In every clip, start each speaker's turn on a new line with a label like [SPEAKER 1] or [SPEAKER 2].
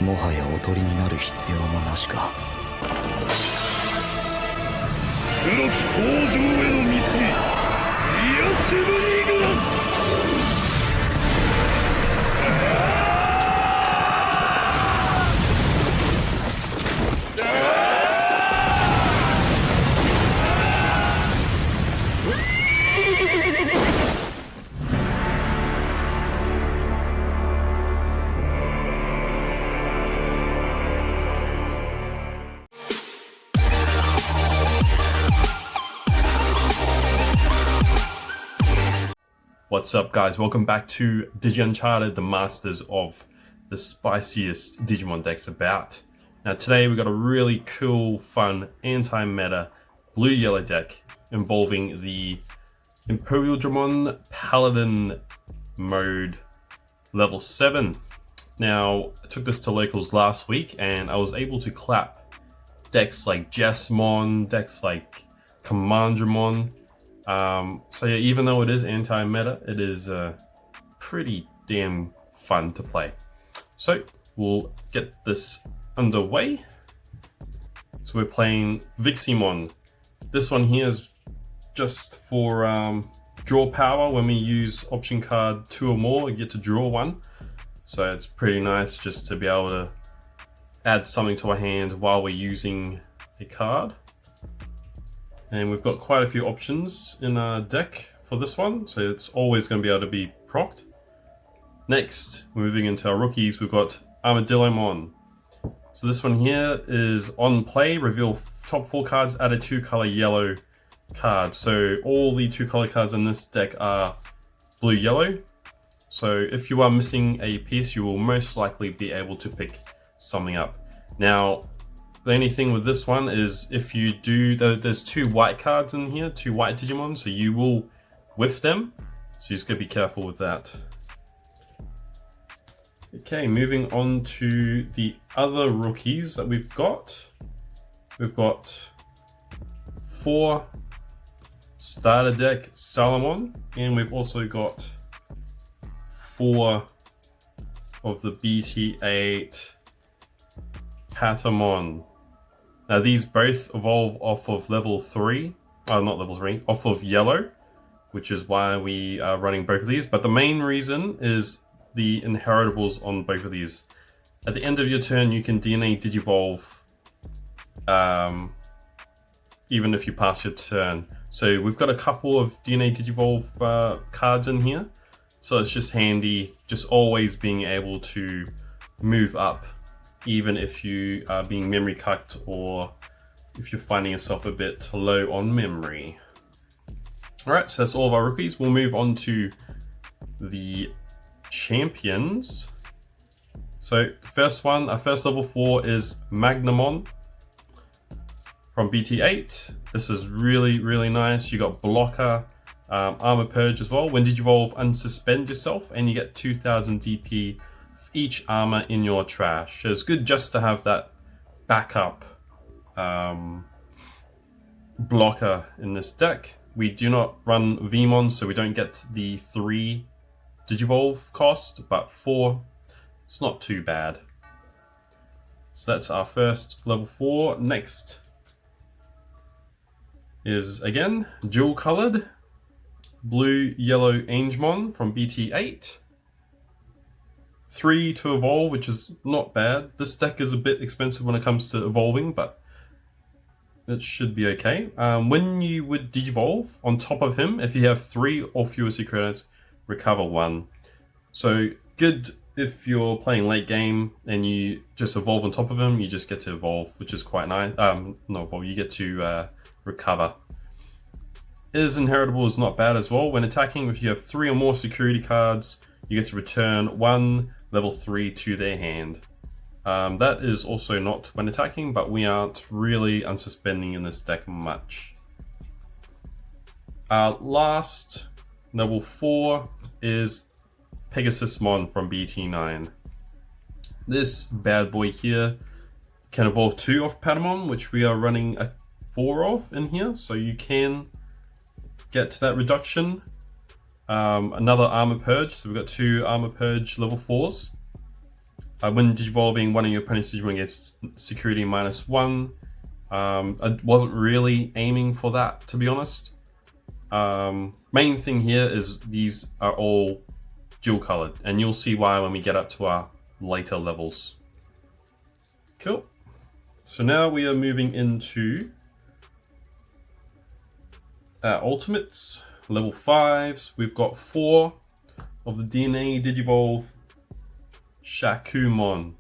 [SPEAKER 1] もはやおとりになる必要もなしか。
[SPEAKER 2] 黒き北条への貢ぎ、イヤシブニグラス。
[SPEAKER 3] What's up, guys? Welcome back to DigiUncharted, the masters of the spiciest Digimon decks about. Now today we got a really cool, fun, anti-meta blue-yellow deck involving the Imperialdramon Paladin mode level 7. Now I took this to locals last week and I was able to clap decks like Jesmon, decks like Commandramon. So yeah, even though it is anti-meta, it is pretty damn fun to play. So we'll get this underway. So we're playing Viximon. This one here is just for draw power. When we use option card 2 or more, we get to draw 1. So it's pretty nice just to be able to add something to our hand while we're using a card. And we've got quite a few options in our deck for this one, so it's always going to be able to be procced. Next, moving into our rookies, we've got Armadillomon. So this one here is on play, reveal top 4 cards, add a 2-color yellow card. So all the 2-color cards in this deck are blue-yellow. So if you are missing a piece, you will most likely be able to pick something up. Now, the only thing with this one is if you do, there's 2 white cards in here, 2 white Digimon, so you will whiff them. So you just gotta be careful with that. Okay, moving on to the other rookies that we've got. We've got 4 starter deck Salomon, and we've also got 4 of the BT10 Patamon. Now these both evolve off of level 3, not level 3, off of yellow, which is why we are running both of these. But the main reason is the inheritables on both of these. At the end of your turn, you can DNA Digivolve, even if you pass your turn. So we've got a couple of DNA Digivolve cards in here. So it's just handy, just always being able to move up, even if you are being memory cucked or if you're finding yourself a bit low on memory. Alright, so that's all of our rookies. We'll move on to the champions. So first one, our first level 4 is Magnamon from BT8. This is really nice. You got blocker, armor purge as well. When Digivolve, unsuspend yourself and you get 2000 DP each armor in your trash. So it's good just to have that backup blocker in this deck. We do not run Vmon, so we don't get the 3 Digivolve cost, but 4, it's not too bad. So that's our first level 4. Next is again dual colored blue yellow Angemon from BT8. 3 to evolve, which is not bad. This deck is a bit expensive when it comes to evolving, but it should be okay. When you would Digivolve on top of him, if you have 3 or fewer secret credits, recover 1. So good if you're playing late game and you just evolve on top of him, you just get to evolve, which is quite nice. Not evolve, you get to recover. His inheritable is not bad as well. When attacking, if you have 3 or more security cards, you get to return 1 level 3 to their hand. That is also not when attacking, but we aren't really unsuspending in this deck much. Last level 4 is Pegasusmon from BT9. This bad boy here can evolve 2 off Patamon, which we are running a 4 of in here, so you can get to that reduction. Another armor purge, so we've got 2 armor purge level 4s. When digivolving, one of your opponent's Digimon gets security -1. I wasn't really aiming for that, to be honest. Main thing here is these are all dual colored, and you'll see why when we get up to our later levels. Cool. So now we are moving into our ultimates, level 5s. We've got 4 of the DNA Digivolve Shakumon.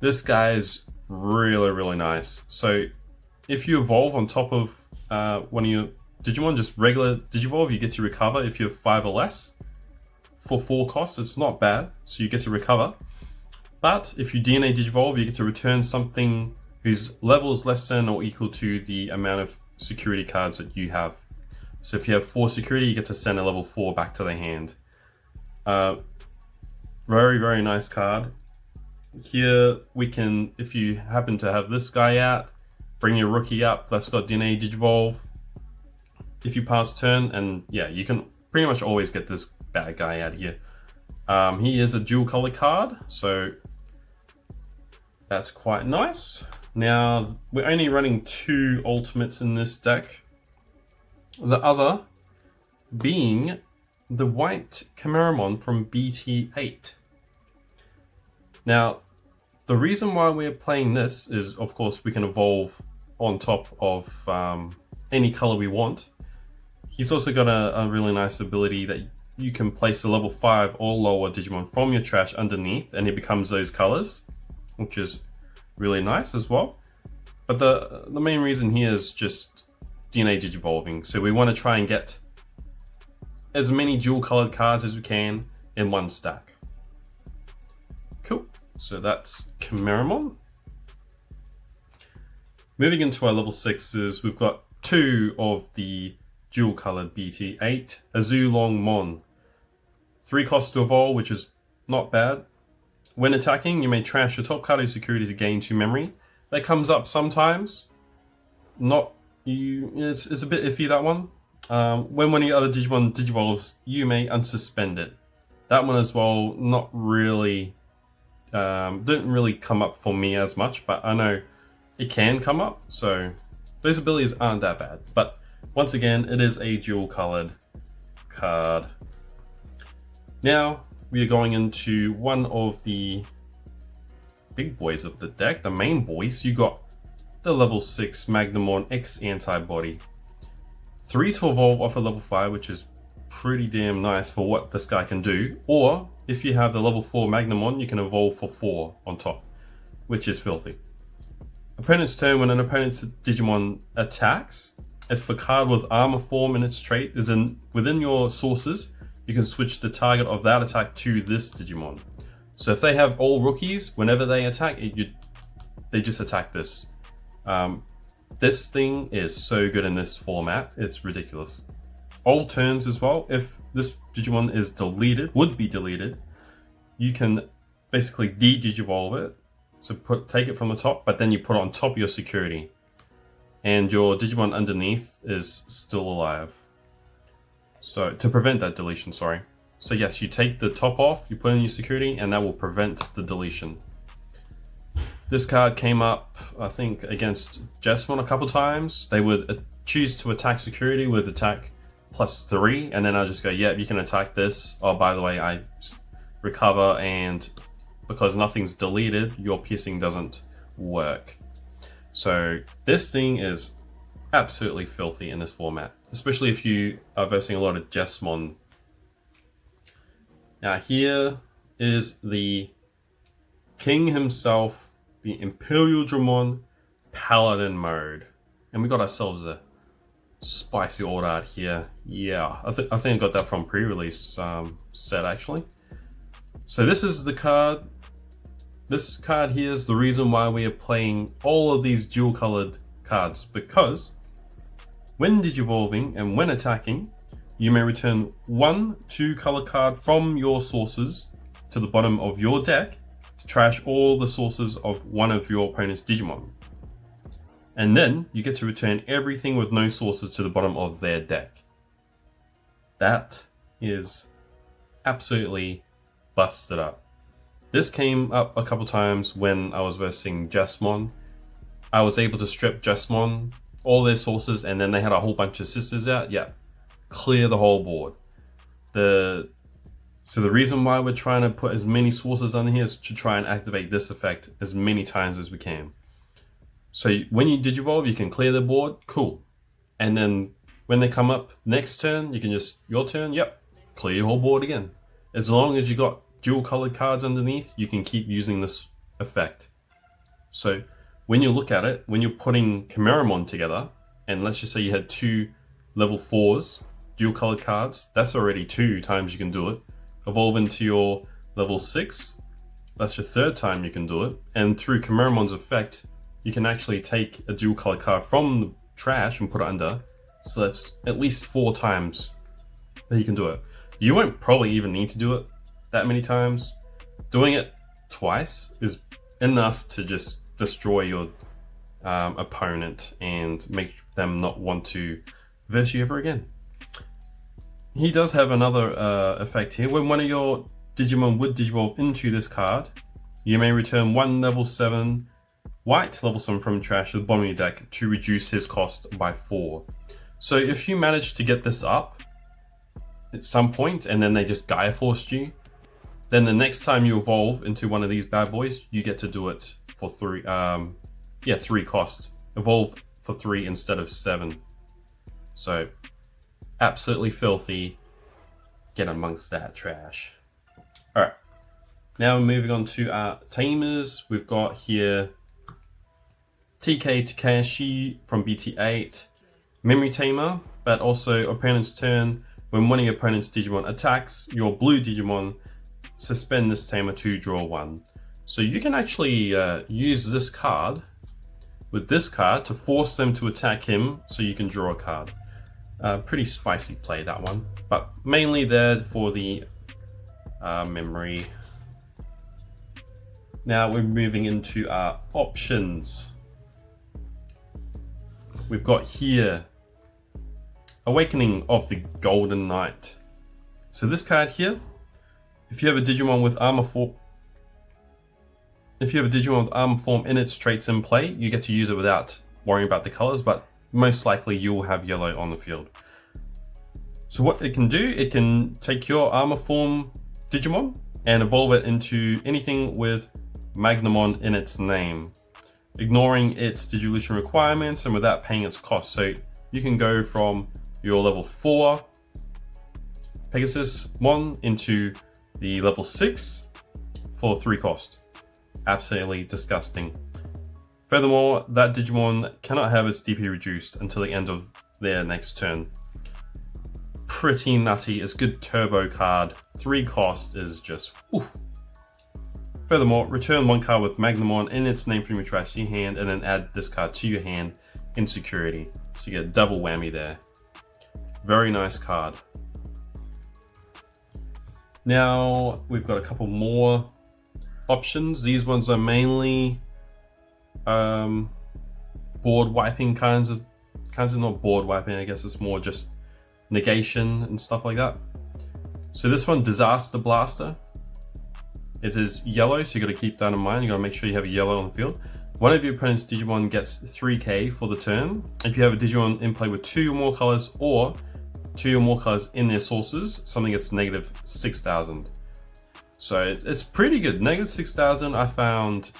[SPEAKER 3] This guy is really nice. So if you evolve on top of one of your Digimon, just regular Digivolve, you get to recover if you're 5 or less. For 4 costs, it's not bad, so you get to recover. But if you DNA Digivolve, you get to return something whose level is less than or equal to the amount of security cards that you have. So if you have 4 security, you get to send a level 4 back to the hand. Very nice card. Here we can, if you happen to have this guy out, bring your rookie up that's got DNA Digivolve. If you pass turn, and yeah, you can pretty much always get this bad guy out here. He is a dual color card, so that's quite nice. Now, we're only running 2 ultimates in this deck. The other being the white Chimeramon from BT8. Now, the reason why we're playing this is, of course, we can evolve on top of any color we want. He's also got a really nice ability that you can place a level 5 or lower Digimon from your trash underneath, and it becomes those colors, which is really nice as well. But the main reason here is just DNA Digivolving. So we want to try and get as many dual colored cards as we can in one stack. Cool. So that's Chimeramon. Moving into our level 6s, we've got 2 of the dual colored BT8 Azulongmon. 3 costs to evolve, which is not bad. When attacking, you may trash your top card of security to gain 2 memory. That comes up sometimes. It's a bit iffy, that one. When one of your other Digimon digivolves, you may unsuspend it. That one as well, not really, didn't really come up for me as much, but I know it can come up, so those abilities aren't that bad. But once again, it is a dual colored card. Now we are going into one of the big boys of the deck, the main boys. You got the level 6 Magnamon X Antibody. 3 to evolve off a level 5, which is pretty damn nice for what this guy can do. Or if you have the level 4 Magnamon, you can evolve for 4 on top, which is filthy. Opponent's turn. When an opponent's Digimon attacks, if a card with armor form in its trait is within your sources, you can switch the target of that attack to this Digimon. So if they have all rookies, whenever they attack, they just attack this. This thing is so good in this format, it's ridiculous. All turns as well, if this Digimon is would be deleted, you can basically de-Digivolve it. So take it from the top, but then you put it on top of your security. And your Digimon underneath is still alive. So, to prevent that deletion, sorry. So yes, you take the top off, you put in your security, and that will prevent the deletion. This card came up, I think, against Jessamon a couple times. They would choose to attack security with attack +3, and then I just go, yep, you can attack this. Oh, by the way, I recover, and because nothing's deleted, your piercing doesn't work. So this thing is absolutely filthy in this format, especially if you are versing a lot of Jessamon. Now here is the king himself, the Imperialdramon Paladin mode. And we got ourselves a spicy order out here. Yeah, I think I got that from pre-release set actually. So this is the card. This card here is the reason why we are playing all of these dual colored cards, because when digivolving and when attacking, you may return 1 2-color card from your sources to the bottom of your deck to trash all the sources of one of your opponent's Digimon. And then you get to return everything with no sources to the bottom of their deck. That is absolutely busted up. This came up a couple times when I was versing Jesmon. I was able to strip Jesmon, all their sources, and then they had a whole bunch of sisters out. Yeah, clear the whole board. So the reason why we're trying to put as many sources on here is to try and activate this effect as many times as we can. So when you Digivolve, you can clear the board, cool. And then when they come up next turn, you can just, your turn, yep, clear your whole board again. As long as you got dual colored cards underneath, you can keep using this effect. So when you look at it, when you're putting Chimeramon together, and let's just say you had 2 level 4s, dual colored cards, that's already 2 times you can do it. Evolve into your level 6, that's your 3rd time you can do it. And through Chimeramon's effect, you can actually take a dual colored card from the trash and put it under. So that's at least 4 times that you can do it. You won't probably even need to do it that many times. Doing it twice is enough to just destroy your opponent and make them not want to verse you ever again. He does have another effect here. When one of your Digimon would Digivolve into this card, you may return 1 level 7 white level 7 from trash to the bottom of your deck to reduce his cost by 4. So if you manage to get this up at some point and then they just Gaia Forced you, then the next time you evolve into one of these bad boys, you get to do it for 3 cost. Evolve for 3 instead of 7. So absolutely filthy. Get amongst that trash. Alright, now we're moving on to our tamers. We've got here TK Takashi from BT8, Memory Tamer, but also opponent's turn. When one of your opponent's Digimon attacks your blue Digimon, suspend this tamer to draw 1. So you can actually use this card with this card to force them to attack him so you can draw a card. Pretty spicy play, that one, but mainly there for the memory. Now we're moving into our options. We've got here Awakening of the Golden Knight. So this card here, if you have a Digimon with armor form in its traits in play, you get to use it without worrying about the colors, but most likely you will have yellow on the field. So what it can do, it can take your armor form Digimon and evolve it into anything with Magnamon in its name, ignoring its Digivolution requirements and without paying its cost. So you can go from your level 4 Pegasus Mon into the level 6 for 3 cost. Absolutely disgusting. Furthermore, that Digimon cannot have its DP reduced until the end of their next turn. Pretty nutty. It's a good turbo card. 3 cost is just oof. Furthermore, return 1 card with Magnamon in its name from your trash to your hand and then add this card to your hand in security. So you get a double whammy there. Very nice card. Now we've got a couple more options. These ones are mainly board wiping kinds of not board wiping, I guess it's more just negation and stuff like that. So this one, Disaster Blaster. It is yellow, so you got to keep that in mind. You got to make sure you have a yellow on the field. One of your opponent's Digimon gets 3k for the turn. If you have a Digimon in play with 2 or more colors or 2 or more colors in their sources, something gets negative 6,000. So it's pretty good. Negative 6,000 I found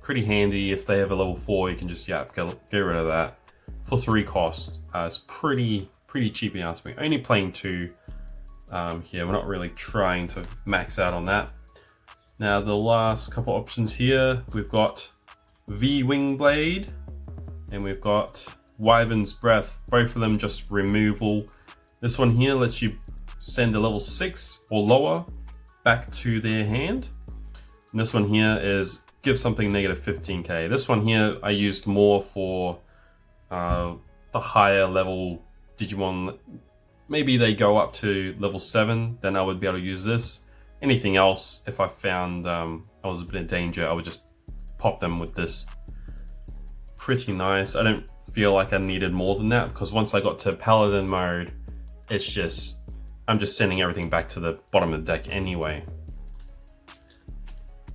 [SPEAKER 3] pretty handy. If they have a level 4, you can just get rid of that for 3 costs. It's pretty cheap, you ask me. Only playing 2 here. We're not really trying to max out on that. Now the last couple options here, we've got V-Wing Blade and we've got Wyvern's Breath. Both of them just removal. This one here lets you send a level 6 or lower back to their hand. And this one here is give something negative 15k. This one here I used more for the higher level Digimon. Maybe they go up to level 7, then I would be able to use this. Anything else, if I found I was a bit in danger, I would just pop them with this. Pretty nice. I don't feel like I needed more than that, because once I got to Paladin mode, it's just, I'm just sending everything back to the bottom of the deck anyway.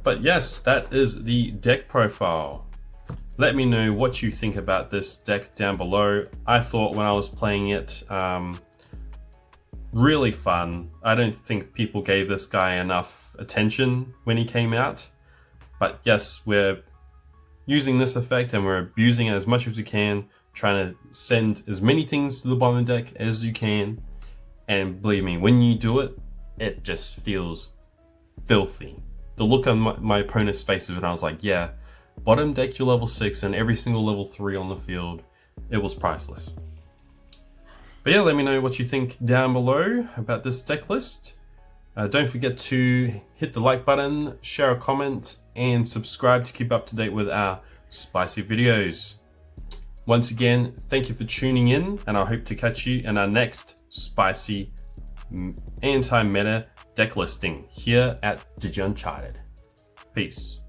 [SPEAKER 3] But yes, that is the deck profile. Let me know what you think about this deck down below. I thought when I was playing it, really fun. I don't think people gave this guy enough attention when he came out. But yes, we're using this effect and we're abusing it as much as we can, trying to send as many things to the bottom of the deck as you can. And believe me, when you do it, it just feels filthy. The look on my opponent's faces when I was like, yeah, bottom deck your level 6 and every single level 3 on the field, it was priceless. But yeah, let me know what you think down below about this deck list. Don't forget to hit the like button, share a comment, and subscribe to keep up to date with our spicy videos. Once again, thank you for tuning in, and I hope to catch you in our next spicy anti-meta deck listing here at DigiUncharted. Peace.